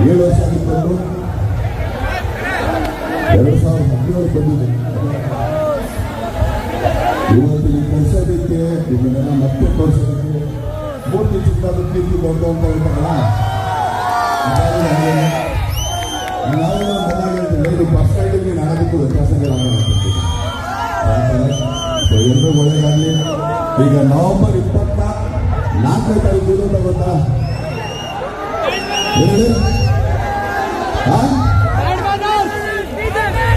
7 ವರ್ಷ ಆಗಿದ್ದು 2017 ಬಂದಿದೆ. ಇವತ್ತು ಈ ತೋರಿಸೋದಕ್ಕೆ ಇದನ್ನೆಲ್ಲ ಮತ್ತೆ ತೋರಿಸೋದಕ್ಕೆ ಮೂರ್ತಿ ಚಿಕ್ಕದಾದ ಕೀರ್ತಿ ದೊಡ್ಡ ಅಂತ ಹೇಳ್ತಾರಲ್ಲ, ನಾವು ಮನೆಗೆ ಬಸ್ ಸ್ಟ್ಯಾಂಡಿಗೆ ನಾನದಕ್ಕೂ ವ್ಯತ್ಯಾಸಗಳಾಗ್ತಿದ್ದೀವಿ. ಎಲ್ಲರೂ ಒಳ್ಳೆಯದಾಗಲಿ. ಈಗ ನವೆಂಬರ್ 24ನೇ ತಾರೀಕು ಅಂತ ಗೊತ್ತಾ?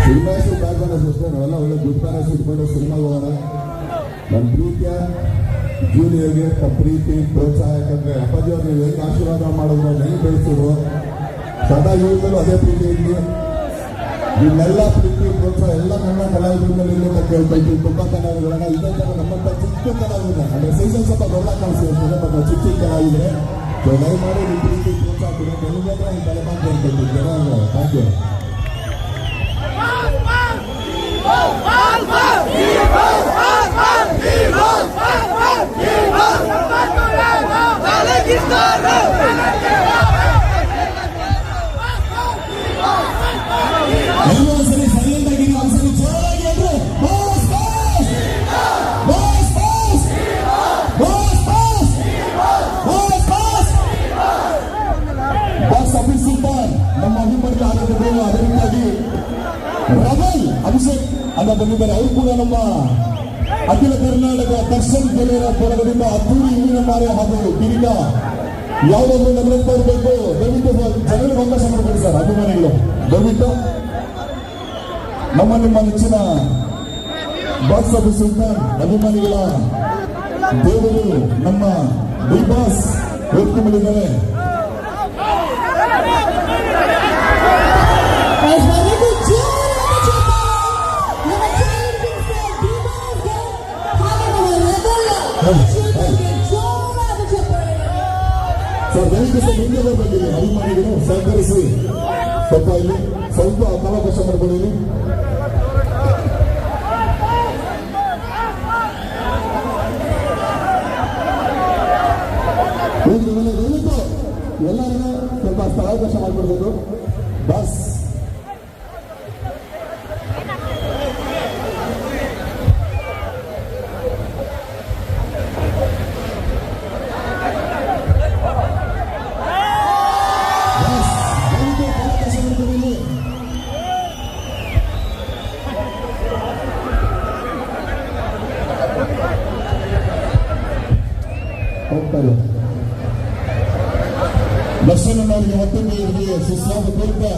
ಸಿನಿಮಾ ಶೂಟ್ ಆಗ್ಬಾರ ಸಿಸ್ಟರ್, ನಾವೆಲ್ಲ ಒಳ್ಳೆ ದುಡ್ತಾನೆ ಸಿಟ್ಕೊಂಡು ಸಿನಿಮಾಗೆ ಹೋಗೋಣ. ನನ್ನ ಪ್ರೀತಿಯ ಜೂನಿಯರ್ಗೆ ಪ್ರೀತಿ ಪ್ರೋತ್ಸಾಹ, ಯಾಕಂದ್ರೆ ಅಪ್ಪಾಜಿ ಅವ್ರು ನೀವು ಹೆಂಗೆ ಆಶೀರ್ವಾದ ಮಾಡಿದ್ರು, ಹೆಂಗೆ ಬೆಳೆಸಿದ್ರು, ಸದಾ ಇವ್ರದಲ್ಲೂ ಅದೇ ಪ್ರೀತಿ ಇದ್ವಿ. ನಿಮ್ಮೆಲ್ಲ ಪ್ರೀತಿ ಪ್ರೋತ್ಸಾಹ ಎಲ್ಲ ನನ್ನ ಕಲಾವಿದ್ರ ಮೇಲೆ ಇಲ್ಲಂತ ಕೇಳ್ಬೇಕು. ತುಂಬಾ ಕಲಾವಿದರಣ ಇದೇ ತರ ನಮ್ಮಂತ ಚಿಕ್ಕ ಕಲಾವಿದ್ರೆ, ಅಂದ್ರೆ ಸೈಜಲ್ಲಿ ಸ್ವಲ್ಪ ದೊಡ್ಡ ಕಾಣಿಸ್ತಿರ್ತದೆ, ಬಟ್ ಚಿಕ್ಕ ಚಿಕ್ಕ ಕಲಾವಿದ್ರೆ ದಯಮಾಡಿ ನಿಮ್ಮ ಪ್ರೀತಿ ಪ್ರೋತ್ಸಾಹ ಕೊಡೋದು ನಿಮಗೆ ಈ ತಲೆಮಾರು ಹೇಳ್ಬೇಕು. Thank you. ಒಂದ್ಸರಿ ಸೈಲೆಂಟ್ ಆಗಿ ಒಂದ್ಸರಿ ಜೋರಾಗಿ ಅಂದ್ರೆ ಬಾಕ್ಸ್ ಆಫೀಸ್ ಸುಲ್ತಾನ್ ನಮ್ಮ ಅಭಿಮಾನಿಗಳ ಆರೋಗ್ಯಗಳು, ಅದರಿಂದಾಗಿ ರಮಲ್ ಅಭಿಷೇಕ್ ಅಂತ ಬಂದಿದ್ದಾರೆ. ಅವರು ಕೂಡ ನಮ್ಮ ಅಖಿಲ ಕರ್ನಾಟಕ ದರ್ಶನ್ ಗೆಳೆಯರ ಬಳಗದಿಂದ ಅದ್ದೂರಿ ಹೂವಿನ ಮಾಲೆ ಹಾಗೂ ಕಿರೀಟ ಯಾವುದಾದ್ರೂ ನಮಗೆ ತೋರಬೇಕು. ದಯವಿಟ್ಟು ಜನರಿಗೆ ಅವಕಾಶ ಮಾಡಬೇಕು ಸರ್. ಅಭಿಮಾನಿಗಳು ದಯವಿಟ್ಟು ನಮ್ಮ ನಿಮ್ಮ ನೆಚ್ಚಿನ ಬಾಕ್ಸ್ ಆಫೀಸ್ ಸುಲ್ತಾನ್ ಅಭಿಮಾನಿಗಳ ದೇವರು ನಮ್ಮ ಡಿ ಬಾಸ್ ವೇದಿಕೆ ಮಾಡಿದ್ದಾರೆ. ಸರ್ ದಯವಿಟ್ಟು ಸರ್ ಮುಂದೆ ಬರಬೇಕಿದೆ. ಅಭಿಮಾನಿಗಳು ಸಹಕರಿಸಿ ಸ್ವಲ್ಪ ಇಲ್ಲಿ ಸ್ವಲ್ಪ ಅವಕಾಶ ಮಾಡ್ಕೊಳ್ಳಿ. ದಯವಿಟ್ಟು ಎಲ್ಲರಿಗೂ ಸ್ವಲ್ಪ ಸ್ಥಳಾವಕಾಶ ಮಾಡಿಕೊಡ್ಬೇಕು. ಬಸ್ ಹೋಗ್ತಾರೆ. ದರ್ಶನ್ ಅವರಿಗೆ ಮತ್ತೊಂದು ಸುಸ್ವಾಗತ ಕೋರುತ್ತಾ